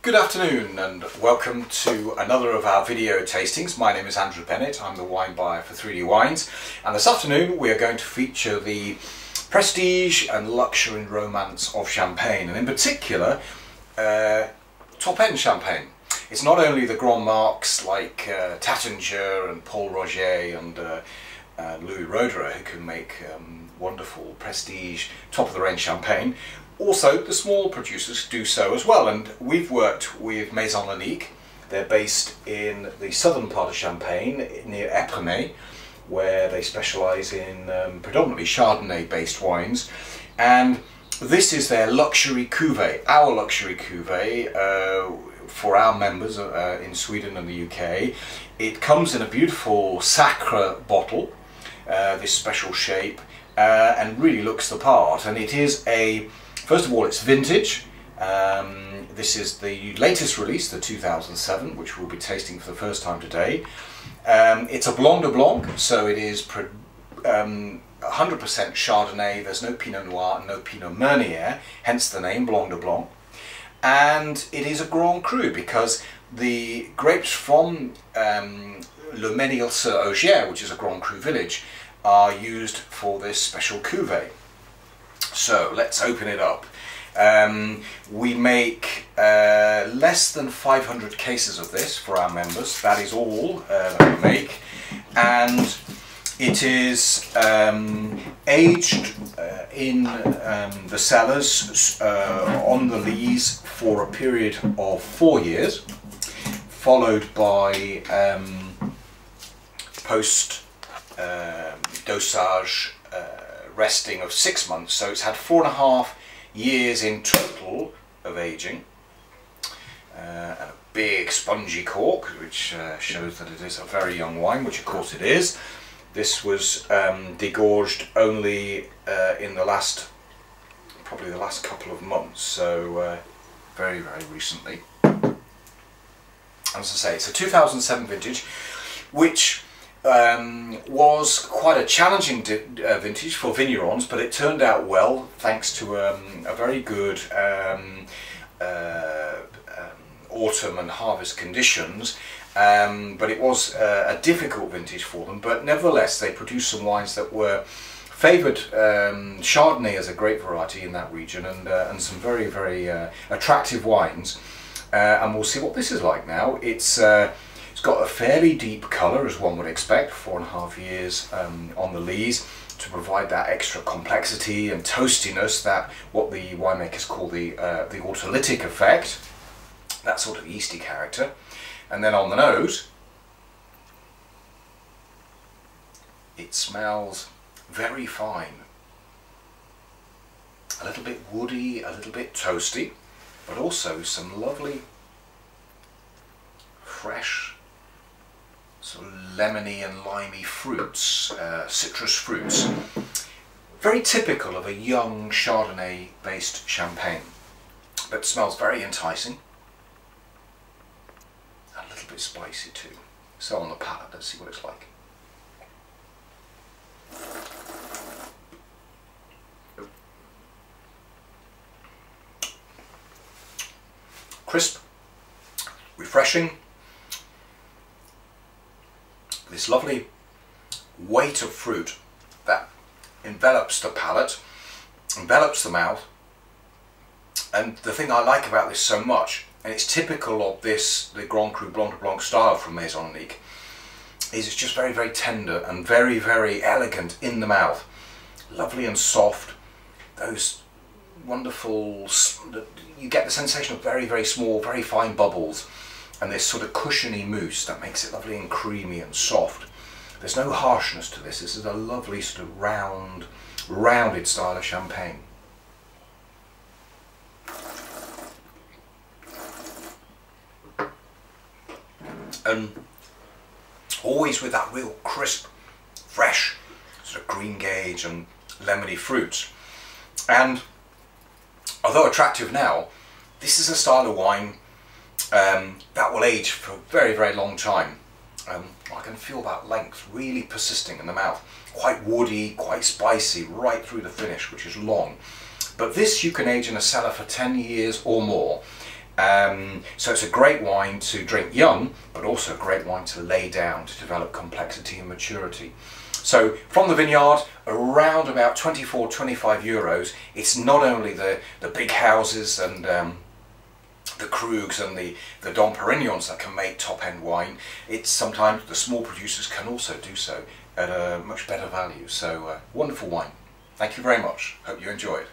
Good afternoon and welcome to another of our video tastings. My name is Andrew Bennett, I'm the wine buyer for 3D Wines, and this afternoon we are going to feature the prestige and luxury and romance of champagne, and in particular top-end champagne. It's not only the grand marques like Taittinger and Paul Roger and Louis Roederer who can make wonderful prestige top-of-the-range champagne. Also, the small producers do so as well, and we've worked with Maison Lalique. They're based in the southern part of Champagne, near Epernay, where they specialise in predominantly Chardonnay-based wines. And this is their luxury cuvée, our luxury cuvée for our members in Sweden and the UK. It comes in a beautiful Sacre bottle, this special shape, and really looks the part. And it is first of all, it's vintage. This is the latest release, the 2007, which we'll be tasting for the first time today. It's a Blanc de Blanc, so it is 100% Chardonnay. There's no Pinot Noir, no Pinot Meunier, hence the name Blanc de Blanc. And it is a Grand Cru because the grapes from Le Mesnil-sur-Ogier, which is a Grand Cru village, are used for this special cuvée. So let's open it up. We make less than 500 cases of this for our members. That is all that we make, and it is aged in the cellars on the lees for a period of 4 years, followed by post dosage resting of 6 months. So it's had 4.5 years in total of aging, and a big spongy cork, which shows that it is a very young wine, which of course it is. This was degorged only in probably the last couple of months, so very recently. As I say, it's a 2007 vintage, which was quite a challenging vintage for vignerons, but it turned out well thanks to a very good autumn and harvest conditions. But it was a difficult vintage for them, but nevertheless they produced some wines that were favoured Chardonnay as a grape variety in that region, and some very attractive wines. And we'll see what this is like now. It's got a fairly deep colour, as one would expect, 4.5 years on the lees, to provide that extra complexity and toastiness, that what the winemakers call the autolytic effect, that sort of yeasty character. And then on the nose, it smells very fine, a little bit woody, a little bit toasty, but also some lovely fresh sort of lemony and limey fruits, citrus fruits. Very typical of a young Chardonnay based champagne, but smells very enticing. A little bit spicy too. So on the palate, let's see what it's like. Crisp, refreshing. This lovely weight of fruit that envelops the palate, envelops the mouth. And the thing I like about this so much, and it's typical of the Grand Cru Blanc de Blanc style from Maison Lalique, is it's just very tender and very elegant in the mouth. Lovely and soft. Those wonderful, you get the sensation of very small, very fine bubbles, and this sort of cushiony mousse that makes it lovely and creamy and soft. There's no harshness to this. This is a lovely sort of rounded style of champagne. And always with that real crisp, fresh sort of green gage and lemony fruits. And although attractive now, this is a style of wine that will age for a very long time. I can feel that length really persisting in the mouth. Quite woody, quite spicy, right through the finish, which is long. But this you can age in a cellar for 10 years or more, So it's a great wine to drink young, but also a great wine to lay down to develop complexity and maturity. So from the vineyard, around about 24, 25 euros, it's not only the big houses and the Krugs and the Dom Perignons that can make top-end wine. It's sometimes the small producers can also do so at a much better value. So wonderful wine. Thank you very much. Hope you enjoyed.